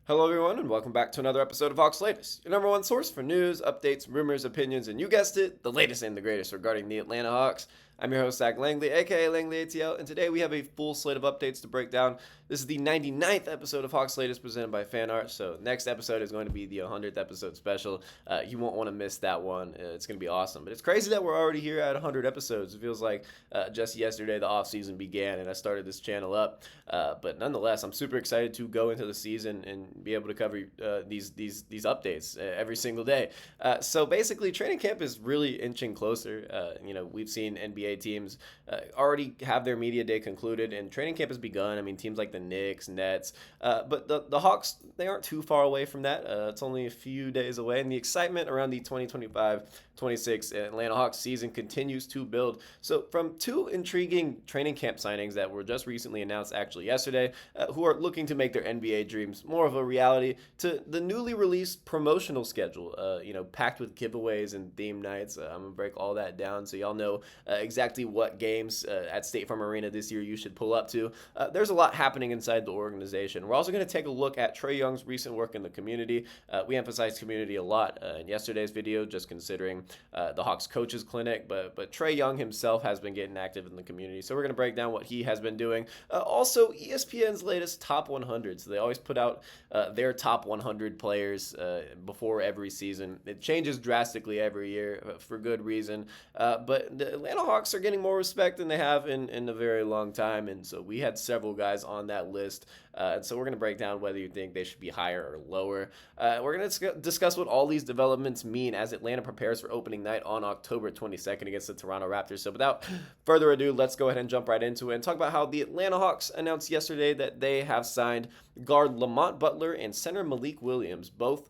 Hello, everyone, and welcome back to another episode of Hawks Latest, your number one source for news, updates, rumors, opinions, and you guessed it, the latest and the greatest regarding the Atlanta Hawks. I'm your host, Zach Langley, aka Langley ATL, and today we have a full slate of updates to break down. This is the 99th episode of Hawks Latest presented by Fan Art, so next episode is going to be the 100th episode special. You won't want to miss that one. It's going to be awesome. But it's crazy that we're already here at 100 episodes. It feels like just yesterday the offseason began and I started this channel up. But nonetheless, I'm super excited to go into the season and be able to cover these updates every single day. So basically, training camp is really inching closer. We've seen NBA teams already have their media day concluded, and training camp has begun. I mean, teams like the Knicks, Nets, but the Hawks, they aren't too far away from that. It's only a few days away, and the excitement around the 2025-26 Atlanta Hawks season continues to build. So from two intriguing training camp signings that were just recently announced actually yesterday, who are looking to make their NBA dreams more of a reality, to the newly released promotional schedule, packed with giveaways and theme nights. I'm going to break all that down so y'all know exactly what games at State Farm Arena this year you should pull up to. There's a lot happening inside the organization. We're also going to take a look at Trae Young's recent work in the community. We emphasize community a lot in yesterday's video, just considering the Hawks coaches clinic, but Trae Young himself has been getting active in the community, so we're going to break down what he has been doing. Also, ESPN's latest top 100. So they always put out their top 100 players before every season. It changes drastically every year for good reason, but the Atlanta Hawks are getting more respect than they have in a very long time, and so we had several guys on that list. And so we're going to break down whether you think they should be higher or lower. We're going to discuss what all these developments mean as Atlanta prepares for opening night on October 22nd against the Toronto Raptors. So without further ado, let's go ahead and jump right into it and talk about how the Atlanta Hawks announced yesterday that they have signed guard Lamont Butler and center Malik Williams, both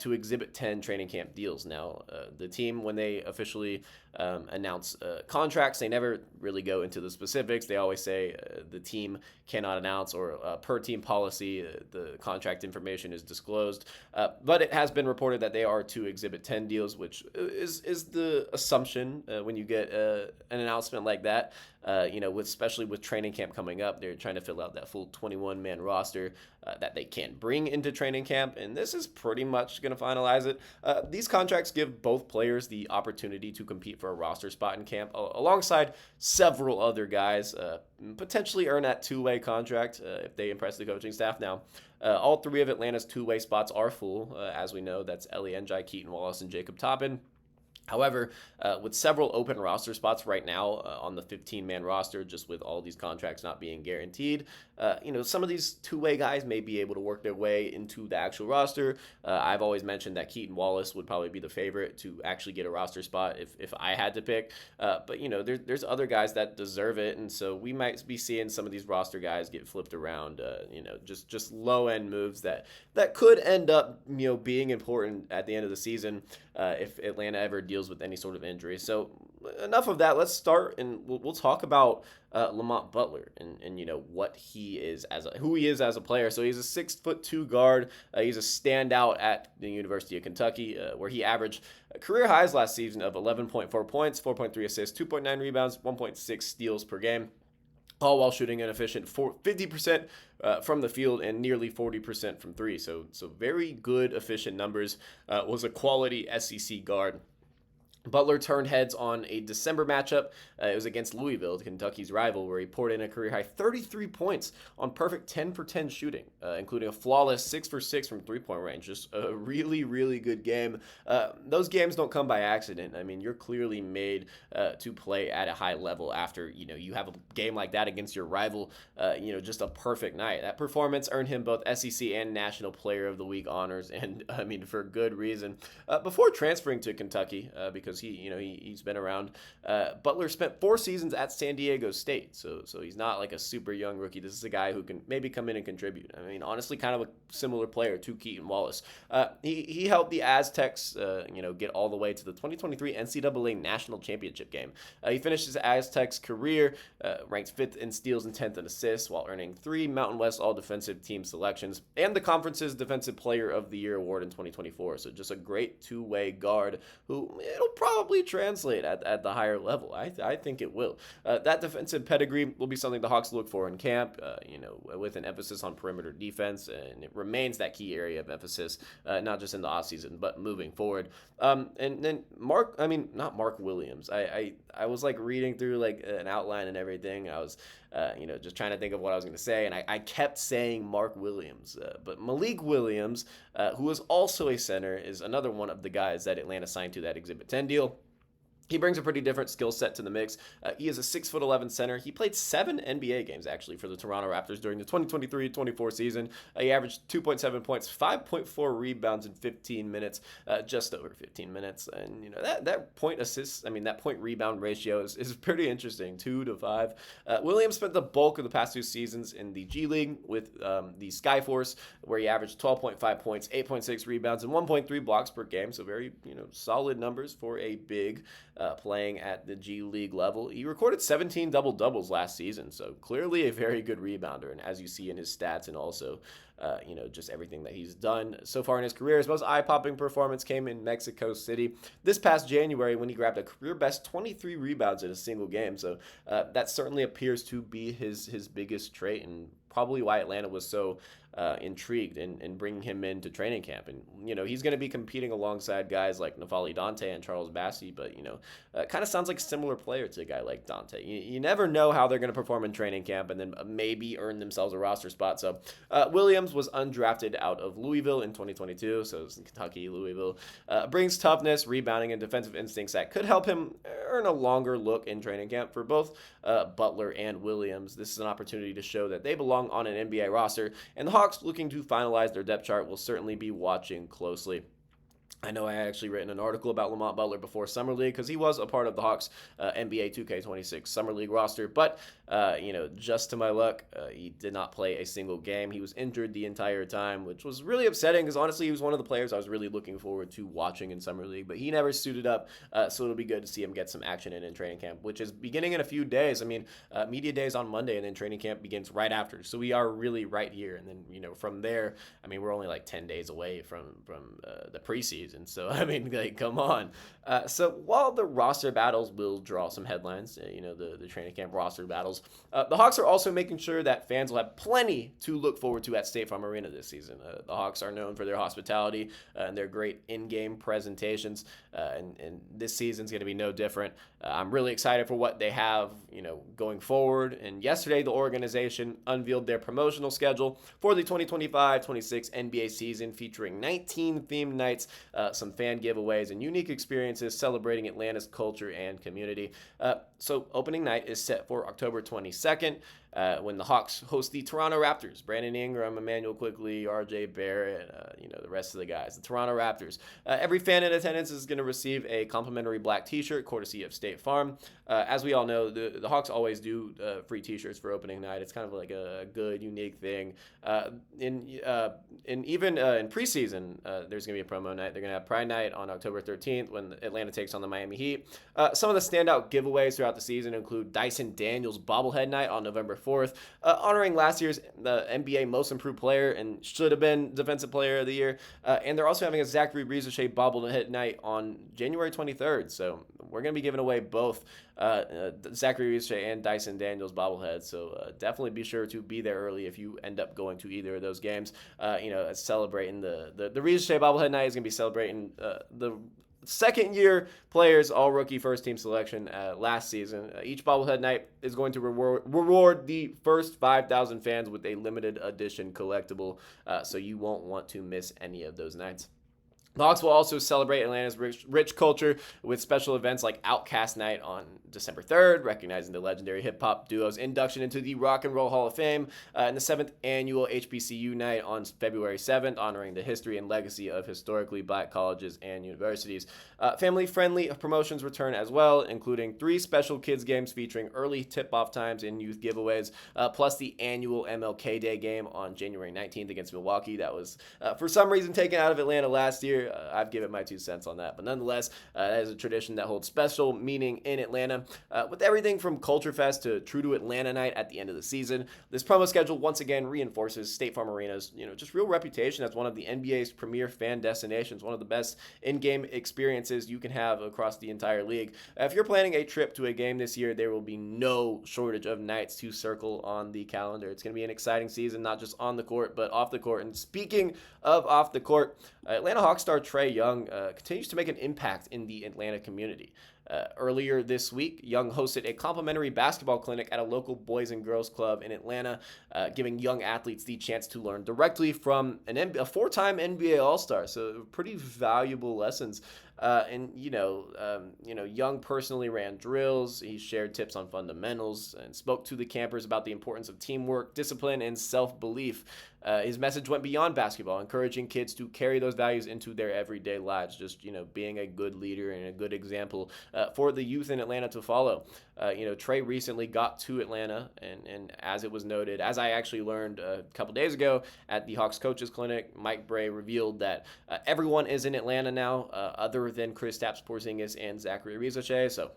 to Exhibit 10 training camp deals. Now, the team, when they officially announce contracts, they never really go into the specifics. They always say the team cannot announce, or per team policy, the contract information is disclosed. But it has been reported that they are to Exhibit 10 deals, which is the assumption when you get an announcement like that. Especially with training camp coming up, they're trying to fill out that full 21-man roster that they can bring into training camp, and this is pretty much going to finalize it. These contracts give both players the opportunity to compete for a roster spot in camp, alongside several other guys, potentially earn that two-way contract if they impress the coaching staff. Now, all three of Atlanta's two-way spots are full, as we know. That's Ellie Njai, Keaton Wallace, and Jacob Toppin. However, with several open roster spots right now on the 15-man roster, just with all these contracts not being guaranteed, some of these two-way guys may be able to work their way into the actual roster. I've always mentioned that Keaton Wallace would probably be the favorite to actually get a roster spot if I had to pick. But there's other guys that deserve it, and so we might be seeing some of these roster guys get flipped around. Just low-end moves that could end up being important at the end of the season if Atlanta ever deals with any sort of injury. So enough of that. Let's start, and we'll talk about Lamont Butler and what he is who he is as a player. So he's a 6'2" guard. He's a standout at the University of Kentucky, where he averaged career highs last season of 11.4 points, 4.3 assists, 2.9 rebounds, 1.6 steals per game, all while shooting an efficient 50% from the field and nearly 40% from three. So very good, efficient numbers. Was a quality SEC guard. Butler turned heads on a December matchup. It was against Louisville, Kentucky's rival, where he poured in a career-high 33 points on perfect 10 for 10 shooting, including a flawless 6 for 6 from three-point range. Just a really, really good game. Those games don't come by accident. I mean, you're clearly made to play at a high level after, you have a game like that against your rival, just a perfect night. That performance earned him both SEC and National Player of the Week honors, and, for good reason. Before transferring to Kentucky, because he's been around. Butler spent 4 seasons at San Diego State, so he's not like a super young rookie. This is a guy who can maybe come in and contribute. Honestly, kind of a similar player to Keaton Wallace. He helped the Aztecs, get all the way to the 2023 NCAA National Championship game. He finished his Aztecs career ranked 5th in steals and 10th in assists, while earning 3 Mountain West All-Defensive Team selections and the conference's Defensive Player of the Year award in 2024. So just a great two-way guard who it'll probably translate at the higher level. I think it will. That defensive pedigree will be something the Hawks look for in camp, with an emphasis on perimeter defense, and it remains that key area of emphasis, not just in the offseason, but moving forward. And then not Mark Williams. I was like reading through like an outline and everything. I was, just trying to think of what I was going to say, and I kept saying Mark Williams. But Malik Williams, who is also a center, is another one of the guys that Atlanta signed to that Exhibit 10 deal. He brings a pretty different skill set to the mix. He is a 6'11" center. He played 7 NBA games, actually, for the Toronto Raptors during the 2023-24 season. He averaged 2.7 points, 5.4 rebounds in 15 minutes, just over 15 minutes. And, that point rebound ratio is pretty interesting, 2 to 5. Williams spent the bulk of the past 2 seasons in the G League with the Skyforce, where he averaged 12.5 points, 8.6 rebounds, and 1.3 blocks per game. So very, solid numbers for a big playing at the G League level. He recorded 17 double-doubles last season, so clearly a very good rebounder. And as you see in his stats and also, just everything that he's done so far in his career, his most eye-popping performance came in Mexico City this past January when he grabbed a career-best 23 rebounds in a single game. So that certainly appears to be his biggest trait, and probably why Atlanta was so intrigued in bringing him into training camp. And, he's going to be competing alongside guys like N'Faly Dante and Charles Bassey, but, kind of sounds like a similar player to a guy like Dante. You never know how they're going to perform in training camp and then maybe earn themselves a roster spot. So Williams was undrafted out of Louisville in 2022, so it's in Kentucky, Louisville. Brings toughness, rebounding, and defensive instincts that could help him earn a longer look in training camp. For both Butler and Williams, this is an opportunity to show that they belong on an NBA roster, and the Hawks, looking to finalize their depth chart, will certainly be watching closely. I know I had actually written an article about Lamont Butler before Summer League because he was a part of the Hawks NBA 2K26 Summer League roster. But, just to my luck, he did not play a single game. He was injured the entire time, which was really upsetting because, honestly, he was one of the players I was really looking forward to watching in Summer League. But he never suited up, so it'll be good to see him get some action in training camp, which is beginning in a few days. Media day is on Monday, and then training camp begins right after. So we are really right here. And then, from there, we're only like 10 days away from the preseason. And so, come on. So while the roster battles will draw some headlines, the training camp roster battles, the Hawks are also making sure that fans will have plenty to look forward to at State Farm Arena this season. The Hawks are known for their hospitality and their great in-game presentations, and this season's going to be no different. I'm really excited for what they have, going forward. And yesterday, the organization unveiled their promotional schedule for the 2025-26 NBA season, featuring 19 themed nights, some fan giveaways, and unique experiences celebrating Atlanta's culture and community. So opening night is set for October 22nd. When the Hawks host the Toronto Raptors. Brandon Ingram, Emmanuel Quickley, RJ Barrett, the rest of the guys. The Toronto Raptors. Every fan in attendance is going to receive a complimentary black t-shirt, courtesy of State Farm. As we all know, the Hawks always do free t-shirts for opening night. It's kind of like a good, unique thing. In preseason, there's going to be a promo night. They're going to have Pride Night on October 13th when Atlanta takes on the Miami Heat. Some of the standout giveaways throughout the season include Dyson Daniels bobblehead night on November 4th, honoring last year's NBA Most Improved Player and should have been Defensive Player of the Year. And they're also having a Zachary Ricochet bobblehead night on January 23rd. So we're going to be giving away both Zachary Ricochet and Dyson Daniels bobbleheads. So definitely be sure to be there early if you end up going to either of those games. Celebrating the Ricochet bobblehead night is going to be celebrating the second-year players, all rookie first-team selection last season. Each bobblehead night is going to reward the first 5,000 fans with a limited edition collectible, so you won't want to miss any of those nights. The Hawks will also celebrate Atlanta's rich culture with special events like Outcast Night on December 3rd, recognizing the legendary hip-hop duo's induction into the Rock and Roll Hall of Fame, and the 7th annual HBCU Night on February 7th, honoring the history and legacy of historically black colleges and universities. Family-friendly promotions return as well, including 3 special kids games featuring early tip-off times and youth giveaways, plus the annual MLK Day game on January 19th against Milwaukee. That was, for some reason, taken out of Atlanta last year. year. I've given my 2 cents on that. But nonetheless, that is a tradition that holds special meaning in Atlanta. With everything from Culture Fest to True to Atlanta Night at the end of the season, this promo schedule once again reinforces State Farm Arena's, just real reputation as one of the NBA's premier fan destinations, one of the best in-game experiences you can have across the entire league. If you're planning a trip to a game this year, there will be no shortage of nights to circle on the calendar. It's going to be an exciting season, not just on the court, but off the court. And speaking of off the court, Atlanta Hawks star Trae Young continues to make an impact in the Atlanta community. Earlier this week, Young hosted a complimentary basketball clinic at a local Boys and Girls Club in Atlanta, giving young athletes the chance to learn directly from a four-time NBA All-Star. So pretty valuable lessons. Young personally ran drills. He shared tips on fundamentals and spoke to the campers about the importance of teamwork, discipline, and self-belief. His message went beyond basketball, encouraging kids to carry those values into their everyday lives, just, being a good leader and a good example for the youth in Atlanta to follow. Trae recently got to Atlanta, and as it was noted, as I actually learned a couple days ago at the Hawks Coaches Clinic, Mike Bray revealed that everyone is in Atlanta now, other than Kristaps Porzingis and Zachary Ariza.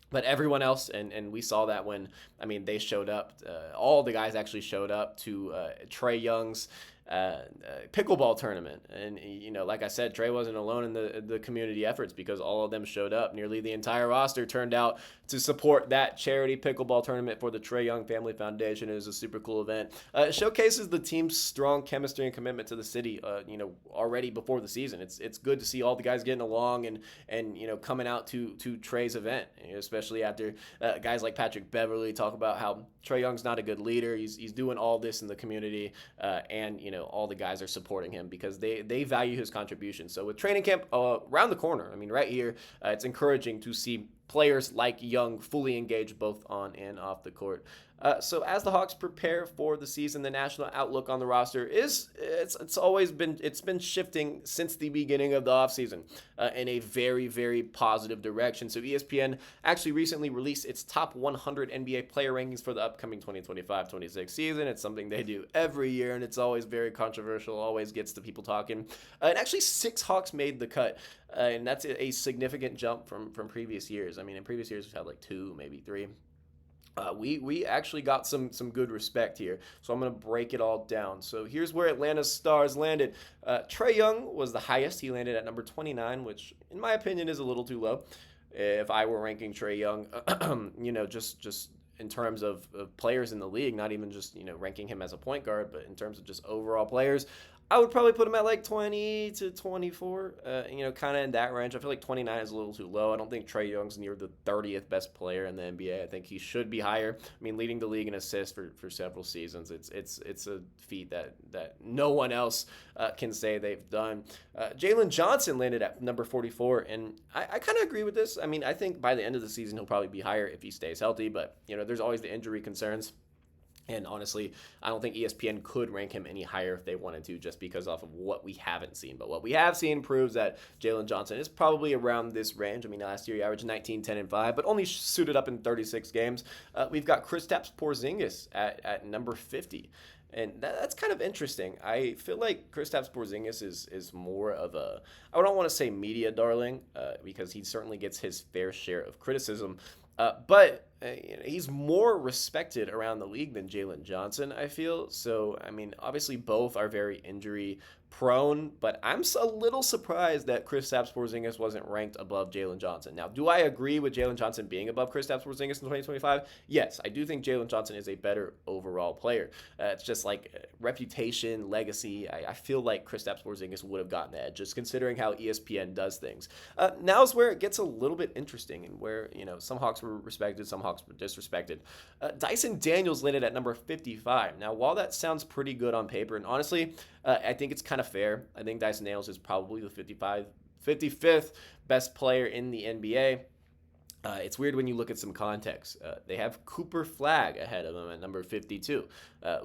But everyone else, and we saw that when, they showed up. All the guys actually showed up to Trae Young's pickleball tournament. And, like I said, Trae wasn't alone in the community efforts because all of them showed up. Nearly the entire roster turned out to support that charity pickleball tournament for the Trae Young Family Foundation. It was a super cool event. It showcases the team's strong chemistry and commitment to the city, already before the season. It's good to see all the guys getting along and coming out to Trae's event, especially after guys like Patrick Beverley talk about how Trae Young's not a good leader. He's doing all this in the community, and all the guys are supporting him because they value his contribution. So with training camp around the corner, right here, it's encouraging to see players like Young fully engaged both on and off the court. So as the Hawks prepare for the season, the national outlook on the roster it's been shifting since the beginning of the offseason in a very, very positive direction. So ESPN actually recently released its top 100 NBA player rankings for the upcoming 2025-26 season. It's something they do every year, and it's always very controversial, always gets the people talking. And actually 6 Hawks made the cut, and that's a significant jump from previous years. In previous years we've had like 2, maybe 3. We actually got some good respect here, so I'm going to break it all down. So here's where Atlanta's stars landed. Trae Young was the highest. He landed at number 29, which in my opinion is a little too low. If I were ranking Trae Young, just in terms of players in the league, not even just ranking him as a point guard, but in terms of just overall players, I would probably put him at like 20 to 24, kind of in that range. I feel like 29 is a little too low. I don't think Trae Young's near the 30th best player in the NBA. I think he should be higher. Leading the league in assists for several seasons. It's a feat that no one else can say they've done. Jalen Johnson landed at number 44, and I kind of agree with this. I think by the end of the season, he'll probably be higher if he stays healthy, but, there's always the injury concerns. And honestly, I don't think ESPN could rank him any higher if they wanted to, just because off of what we haven't seen. But what we have seen proves that Jalen Johnson is probably around this range. Last year he averaged 19, 10, and 5, but only suited up in 36 games. We've got Kristaps Porzingis at number 50. And that's kind of interesting. I feel like Kristaps Porzingis is more of I don't want to say media darling, because he certainly gets his fair share of criticism. But he's more respected around the league than Jalen Johnson, I feel. So, obviously both are very injury prone, but I'm a little surprised that Kristaps Porzingis wasn't ranked above Jalen Johnson. Now, do I agree with Jalen Johnson being above Kristaps Porzingis in 2025? Yes, I do think Jalen Johnson is a better overall player. It's just like reputation, legacy. I feel like Kristaps Porzingis would have gotten that, just considering how ESPN does things. Now is where it gets a little bit interesting, and where some Hawks were respected, some Hawks were disrespected. Dyson Daniels landed at number 55. Now, while that sounds pretty good on paper, and honestly, I think it's kind of fair. I think Dyson Daniels is probably the 55th best player in the NBA. It's weird when you look at some context. They have Cooper Flagg ahead of him at number 52,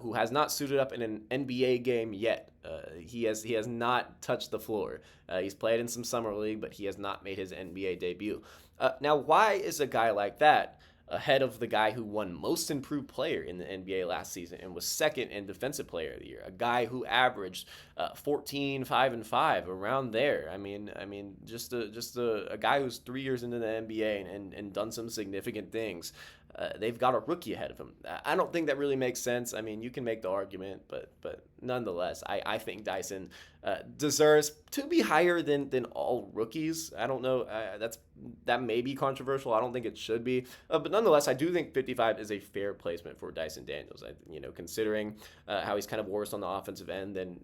who has not suited up in an NBA game yet. He has not touched the floor. He's played in some summer league, but he has not made his NBA debut. Now, why is a guy like that ahead of the guy who won most improved player in the NBA last season and was second in defensive player of the year. A guy who averaged 14, 5, and 5 around there. Just a guy who's 3 years into the NBA and done some significant things. They've got a rookie ahead of him. I don't think that really makes sense. I mean, you can make the argument, but nonetheless, I think Dyson deserves to be higher than all rookies. I don't know. That may be controversial. I don't think it should be, but nonetheless, I do think 55 is a fair placement for Dyson Daniels. Considering how he's kind of worse on the offensive end than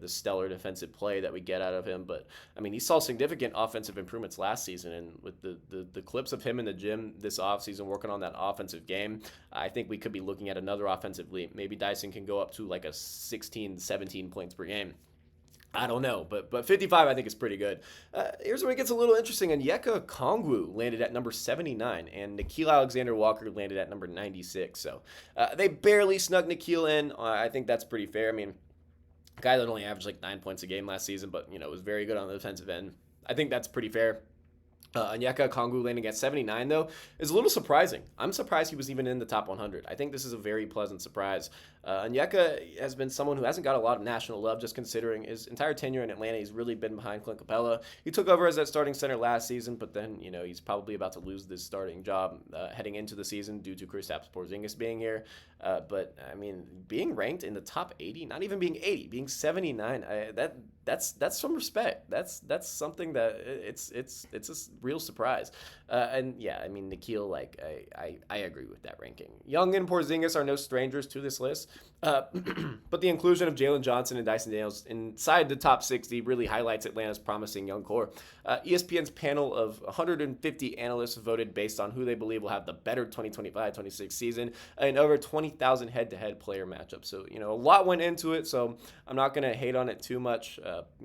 the stellar defensive play that we get out of him. But I mean, he saw significant offensive improvements last season, and with the clips of him in the gym this offseason working on that offensive game, I think we could be looking at another offensive leap. Maybe Dyson can go up to like a 16, 17 points per game. I don't know, but 55 I think is pretty good. Here's where it gets a little interesting. Onyeka Okongwu landed at number 79, and Nickeil Alexander-Walker landed at number 96. So they barely snuck Nickeil in. I think that's pretty fair. I mean, a guy that only averaged like 9 points a game last season, but was very good on the defensive end. I think that's pretty fair. Onyeka Okongwu landing at 79, though, is a little surprising. I'm surprised he was even in the top 100. I think this is a very pleasant surprise. Onyeka has been someone who hasn't got a lot of national love, just considering his entire tenure in Atlanta. He's really been behind Clint Capella. He took over as that starting center last season, but then, he's probably about to lose this starting job heading into the season due to Kristaps Porzingis being here. But, I mean, being ranked in the top 80, not even being 80, being 79, that's some respect. That's something that it's a real surprise. And yeah, I mean, Nickeil, I agree with that ranking. Young and Porzingis are no strangers to this list. But the inclusion of Jalen Johnson and Dyson Daniels inside the top 60 really highlights Atlanta's promising young core. ESPN's panel of 150 analysts voted based on who they believe will have the better 2025-26 season and over 20,000 head-to-head player matchups. So, a lot went into it, so I'm not going to hate on it too much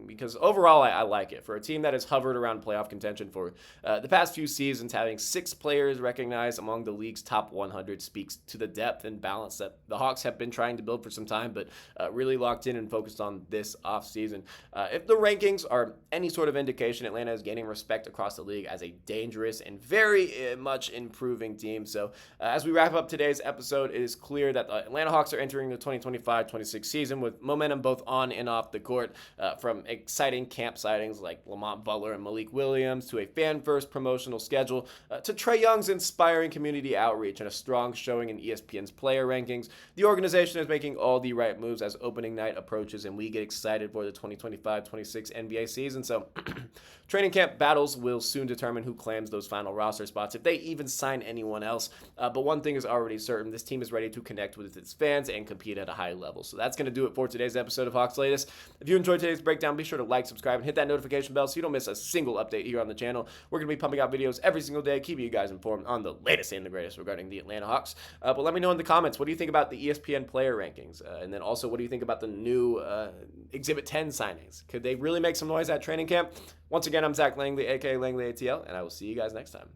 because overall I like it. For a team that has hovered around playoff contention for the past few seasons, having 6 players recognized among the league's top 100 speaks to the depth and balance that the Hawks have been trying to build for some time, but really locked in and focused on this offseason. If the rankings are any sort of indication, Atlanta is gaining respect across the league as a dangerous and very much improving team. So as we wrap up today's episode, it is clear that the Atlanta Hawks are entering the 2025-26 season with momentum both on and off the court, from exciting camp sightings like Lamont Butler and Malik Williams to a fan-first promotional schedule to Trae Young's inspiring community outreach and a strong showing in ESPN's player rankings. The organization is making all the right moves as opening night approaches and we get excited for the 2025-26 NBA season. So training camp battles will soon determine who claims those final roster spots, if they even sign anyone else. But one thing is already certain: this team is ready to connect with its fans and compete at a high level. So that's going to do it for today's episode of Hawks Latest. If you enjoyed today's breakdown, be sure to like, subscribe, and hit that notification bell so you don't miss a single update here on the channel. We're going to be pumping out videos every single day, keeping you guys informed on the latest and the greatest regarding the Atlanta Hawks. But let me know in the comments, what do you think about the ESPN player rankings? And then also, what do you think about the new Exhibit 10 signings? Could they really make some noise at training camp? Once again, I'm Zach Langley, aka Langley ATL, and I will see you guys next time.